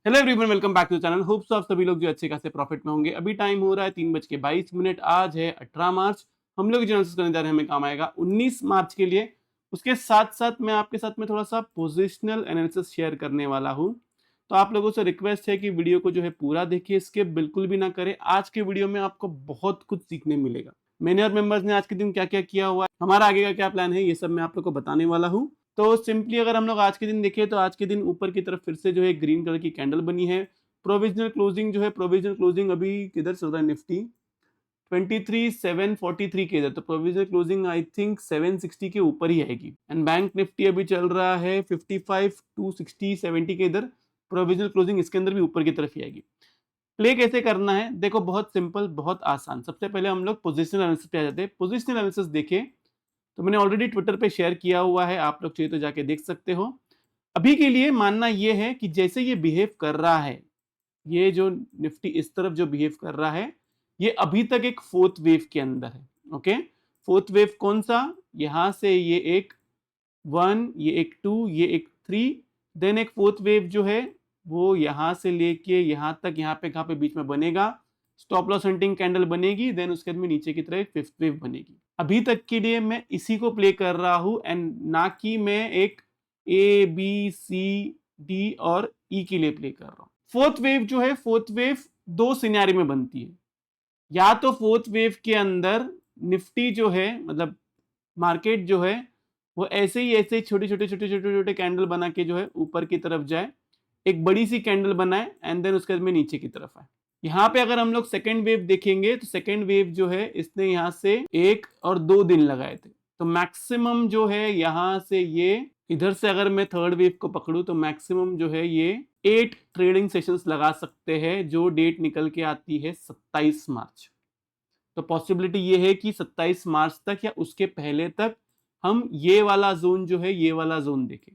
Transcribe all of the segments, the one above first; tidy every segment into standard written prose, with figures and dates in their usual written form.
Hello everyone, welcome back to channel. Hopes आप सभी लोग जो अच्छे खासे प्रॉफिट में होंगे। अभी टाइम हो रहा है 3:22। आज है 18 मार्च। हम लोग जो एनालिसिस करने जा रहे हैं हमें काम आएगा 19 मार्च के लिए। उसके साथ साथ मैं आपके साथ में थोड़ा सा पोजिशनल एनालिसिस शेयर करने वाला हूं। तो आप लोगों से रिक्वेस्ट है कि वीडियो को जो है पूरा देखिए, स्किप बिल्कुल भी ना करें। आज के वीडियो में आपको बहुत कुछ सीखने मिलेगा। मैंने और मेंबर्स ने आज के दिन क्या क्या किया हुआ है, हमारा आगे का क्या प्लान है, ये सब मैं आप लोग को बताने वाला हूँ। तो सिंपली अगर हम लोग आज के दिन देखें तो आज के दिन ऊपर की तरफ फिर से जो है ग्रीन कलर की कैंडल बनी है। प्रोविजनल क्लोजिंग अभी किधर चल रहा है, निफ्टी 23,743 के इधर। तो प्रोविजनल क्लोजिंग आई थिंक 760 के ऊपर ही आएगी। एंड बैंक निफ्टी अभी चल रहा है 55,260 70 के इधर। प्रोविजनल क्लोजिंग इसके अंदर भी ऊपर की तरफ ही आएगी। प्ले कैसे करना है देखो, बहुत सिंपल, बहुत आसान। सबसे पहले हम लोग पोजिशनल एनालिसिस पे आ जाते हैं। पोजिशनल एनालिसिस देखें तो मैंने ऑलरेडी ट्विटर पे शेयर किया हुआ है, आप लोग चाहिए तो जाके देख सकते हो। अभी के लिए मानना यह है कि जैसे ये बिहेव कर रहा है, ये जो निफ्टी इस तरफ जो बिहेव कर रहा है, ये अभी तक एक फोर्थ वेव के अंदर है। ओके, फोर्थ वेव कौन सा? यहां से ये एक 1, ये एक 2, ये एक 3, देन एक फोर्थ वेव जो है वो यहां से लेके यहां तक, यहाँ पे कहां पे बीच में बनेगा, स्टॉप लॉस हंटिंग कैंडल बनेगी। देन उसके बाद में नीचे की तरफ एक फिफ्थ वेव बनेगी। अभी तक के लिए मैं इसी को प्ले कर रहा हूं, एंड ना कि मैं एक ए बी सी डी और ई के लिए प्ले कर रहा हूं। फोर्थ वेव जो है, फोर्थ वेव दो सिनेरियो में बनती है। या तो फोर्थ वेव के अंदर निफ्टी जो है, मतलब मार्केट जो है, वो ऐसे ही छोटे छोटे कैंडल बना के जो है ऊपर की तरफ जाए, एक बड़ी सी कैंडल बनाए, एंड देन उसके बाद में नीचे की तरफ आए। यहाँ पे अगर हम लोग सेकेंड वेव देखेंगे तो सेकेंड वेव जो है इसने यहाँ से 1 और 2 दिन लगाए थे। तो मैक्सिमम जो है यहाँ से ये, इधर से अगर मैं थर्ड वेव को पकड़ू तो मैक्सिमम जो है ये 8 ट्रेडिंग सेशंस लगा सकते हैं, जो डेट निकल के आती है 27 मार्च। तो पॉसिबिलिटी ये है कि 27 मार्च तक या उसके पहले तक हम ये वाला जोन जो है, ये वाला जोन देखें।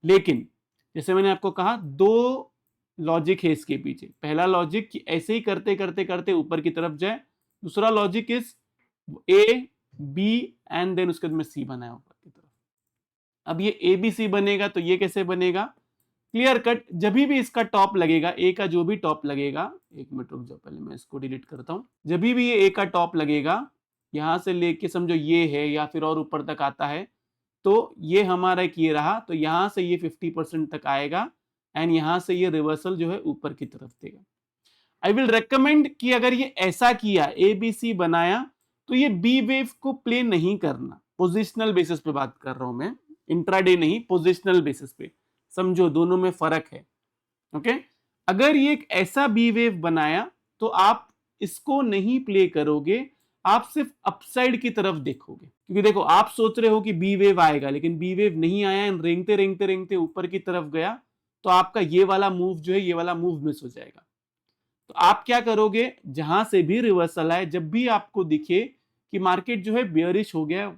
लेकिन जैसे मैंने आपको कहा, दो लॉजिक है इसके पीछे। पहला लॉजिक कि ऐसे ही करते करते करते ऊपर की तरफ जाए। दूसरा logic is A B and then उसके बाद में सी बनाया ऊपर की तरफ। अब ये ए बी सी बनेगा तो ये कैसे बनेगा? क्लियर कट, जब भी इसका टॉप लगेगा, ए का जो भी टॉप लगेगा, एक मिनट रुक जाओ, पहले मैं इसको डिलीट करता हूं। जब भी ये ए का टॉप लगेगा, यहां से लेके समझो ये है या फिर और ऊपर तक आता है, तो ये हमारा एक ये रहा, तो यहां से ये 50% तक आएगा, एंड यहां से ये रिवर्सल जो है ऊपर की तरफ देगा। आई विल रेकमेंड कि अगर ये ऐसा किया, ए बी सी बनाया, तो ये बी वेव को प्ले नहीं करना। पोजिशनल बेसिस पे बात कर रहा हूं मैं, इंट्राडे नहीं, पोजिशनल बेसिस पे। समझो दोनों में फर्क है। ओके, अगर ये एक ऐसा बी वेव बनाया तो आप इसको नहीं प्ले करोगे, आप सिर्फ अपसाइड की तरफ देखोगे। क्योंकि देखो, आप सोच रहे हो कि बी वेव आएगा, लेकिन बी वेव नहीं आया, रेंगते रेंगते रेंगते ऊपर की तरफ गया, तो आपका ये वाला मूव जो है, ये वाला मूव मिस हो जाएगा। तो आप क्या करोगे, जहां से भी रिवर्सल आए, जब भी आपको दिखे कि मार्केट जो है बियरिश हो गया,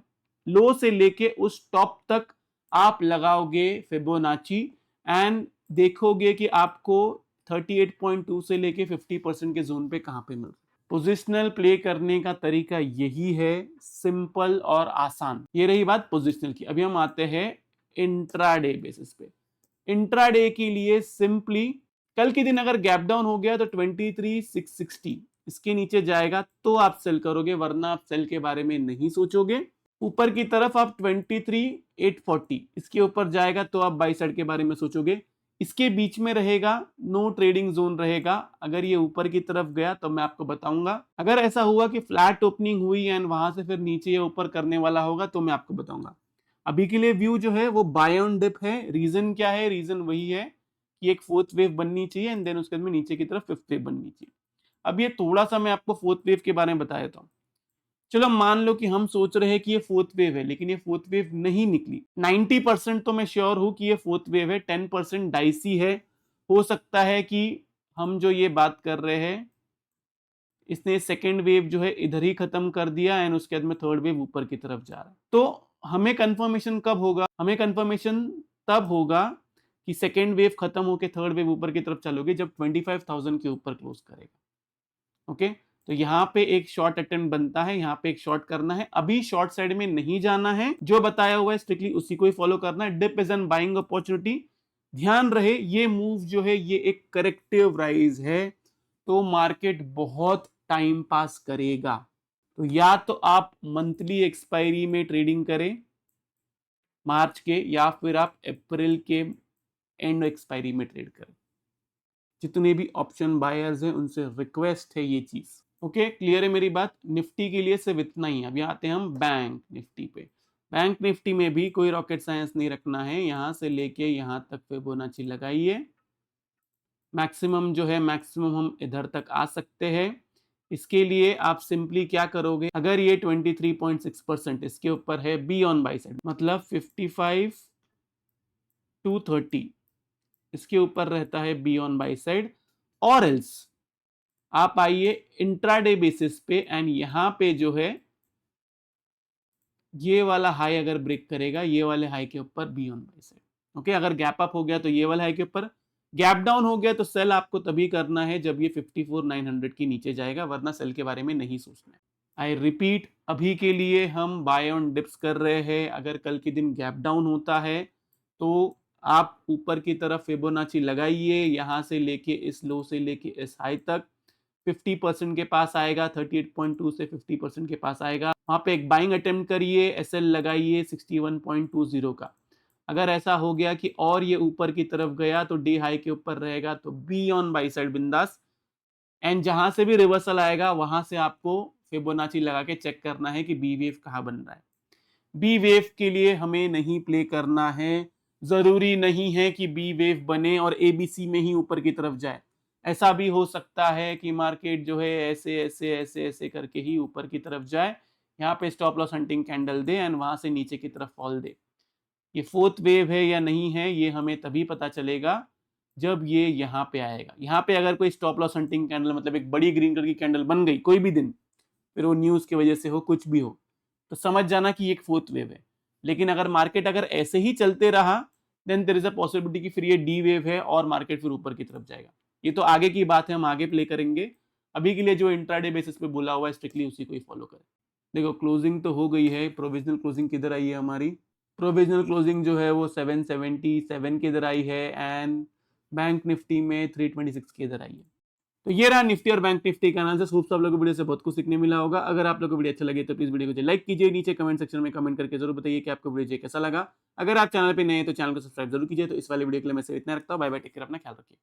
लो से लेके उस टॉप तक आप लगाओगे फिबोनाची, एंड देखोगे कि आपको 38.2 से लेके 50% के जोन पे कहां पे मिल रहा है। पोजिशनल प्ले करने का तरीका यही है, सिंपल और आसान। ये रही बात पोजिशनल की। अभी हम आते हैं इंट्राडे बेसिस पे। इंट्राडे के लिए सिंपली, कल के दिन अगर गैप डाउन हो गया तो 23,660 इसके नीचे जाएगा तो आप सेल करोगे, वरना आप सेल के बारे में नहीं सोचोगे। ऊपर की तरफ आप 23,840 इसके ऊपर जाएगा तो आप बाई साइड के बारे में सोचोगे। इसके बीच में रहेगा, नो ट्रेडिंग जोन रहेगा। अगर ये ऊपर की तरफ गया तो मैं आपको बताऊंगा। अगर ऐसा हुआ कि फ्लैट ओपनिंग हुई एंड वहां से फिर नीचे या ऊपर करने वाला होगा तो मैं आपको बताऊंगा। अभी के लिए व्यू जो है वो बाय ऑन डिप है। रीजन क्या है? रीजन वही है कि एक फोर्थ वेव बननी चाहिए, एंड देन उसके बाद में नीचे की तरफ फिफ्थ वेव बननी चाहिए। अब ये थोड़ा सा मैं आपको फोर्थ वेव के बारे में बता देता हूँ। चलो मान लो कि हम सोच रहे हैं कि ये फोर्थ वेव है, लेकिन ये फोर्थ वेव नहीं निकली। 90% तो मैं श्योर हूं कि ये फोर्थ वेव है, 10% डाइसी है। हो सकता है कि हम जो ये बात कर रहे हैं, इसने सेकेंड वेव जो है इधर ही खत्म कर दिया, एंड उसके बाद में थर्ड वेव ऊपर की तरफ जा रहा है। तो हमें कंफर्मेशन कब होगा? हमें कंफर्मेशन तब होगा कि सेकेंड वेव खत्म होकर थर्ड वेव ऊपर की तरफ चलोगे जब 25,000 के ऊपर क्लोज करेगा। ओके, तो यहाँ पे एक शॉर्ट अटेम्प्ट बनता है, यहाँ पे एक शॉर्ट करना है। अभी शॉर्ट साइड में नहीं जाना है, जो बताया हुआ है स्ट्रिक्टली उसी को ही फॉलो करना है। Dip is an buying opportunity, ध्यान रहे ये मूव जो है ये एक करेक्टिव राइज है, तो मार्केट बहुत टाइम पास करेगा। तो या तो आप मंथली एक्सपायरी में ट्रेडिंग करें मार्च के, या फिर आप अप्रैल के एंड एक्सपायरी में ट्रेड करें। जितने भी ऑप्शन बायर्स हैं उनसे रिक्वेस्ट है ये चीज। ओके, क्लियर है मेरी बात। निफ्टी के लिए सिर्फ इतना ही। अभी आते हैं हम बैंक निफ्टी पे। बैंक निफ्टी में भी कोई रॉकेट साइंस नहीं रखना है, यहां से लेके यहां तक फिबोनाची लगाइए। मैक्सिमम जो है मैक्सिमम हम इधर तक आ सकते हैं। इसके लिए आप सिंपली क्या करोगे, अगर ये 23.6% इसके ऊपर है बी ऑन बाई साइड, मतलब 55 to 30 इसके ऊपर रहता है बी ऑन बाई साइड, और एल्स आप आइए इंट्राडे बेसिस पे एंड यहां पे जो है ये वाला हाई अगर ब्रेक करेगा ये वाले हाई के ऊपर be on by side. Okay, अगर गैप अप हो गया तो ये वाला हाई के ऊपर, गैप डाउन हो गया तो सेल आपको तभी करना है जब ये 54,900 के नीचे जाएगा, वरना सेल के बारे में नहीं सोचना है। आई रिपीट, अभी के लिए हम बाय ऑन डिप्स कर रहे हैं। अगर कल के दिन गैप डाउन होता है तो आप ऊपर की तरफ फिबोनाची लगाइए, यहां से लेके इस लो से लेके इस हाई तक 50% के पास आएगा, 38.2 से 50% के पास आएगा। वहां पे एक बाइंग अटेम्प्ट करिए, एसएल लगाइए 61.20 का। अगर ऐसा हो गया कि और ये ऊपर की तरफ गया तो डी हाई के ऊपर रहेगा, तो बी ऑन बाई साइड बिंदास। एंड जहां से भी रिवर्सल आएगा वहां से आपको फिबोनाची लगा के चेक करना है कि बी वेव कहां बन रहा है। बी वेव के लिए हमें नहीं प्ले करना है। जरूरी नहीं है कि बी वेव बने और एबीसी में ही ऊपर की तरफ जाए। ऐसा भी हो सकता है कि मार्केट जो है ऐसे ऐसे ऐसे ऐसे करके ही ऊपर की तरफ जाए, यहाँ पे stop loss hunting candle they and वहां से नीचे की तरफ फॉल दे। ये फोर्थ वेव है या नहीं है ये हमें तभी पता चलेगा जब ये यहाँ पे आएगा। यहाँ पे अगर कोई स्टॉप लॉस हंटिंग कैंडल, मतलब एक बड़ी ग्रीन कलर की कैंडल बन गई कोई भी दिन, फिर वो न्यूज की वजह से हो कुछ भी हो, तो समझ जाना कि एक फोर्थ वेव है। लेकिन अगर मार्केट अगर ऐसे ही चलते रहा then there is a possibility कि फिर ये डी वेव है और मार्केट फिर ऊपर की तरफ जाएगा। ये तो आगे की बात है, हम आगे प्ले करेंगे। अभी के लिए जो इंट्राडे बेसिस पे बोला हुआ है स्ट्रिक्टली उसी को ही फॉलो करें। देखो क्लोजिंग तो हो गई है, प्रोविजनल क्लोजिंग किधर आई है हमारी, प्रोविजनल क्लोजिंग जो है वो 777 के इधर आई है एंड बैंक निफ्टी में 326 के इधर आई है। तो ये रहा निफ्टी और बैंक निफ्टी का एनालिसिस। होप आप लोगों को वीडियो से बहुत कुछ सीखने मिला होगा। अगर आप लोगों को वीडियो अच्छा लगे तो प्लीज वीडियो को लाइक कीजिए, नीचे कमेंट सेक्शन में कमेंट करके जरूर बताइए कि आपको वीडियो कैसा लगा। अगर आप चैनल पे नए हैं तो चैनल को सब्सक्राइब जरूर कीजिए। तो इस वाले वीडियो के लिए मैं सिर्फ इतना रखता हूँ। बाय बाय, टेक केयर, अपना ख्याल रखिए।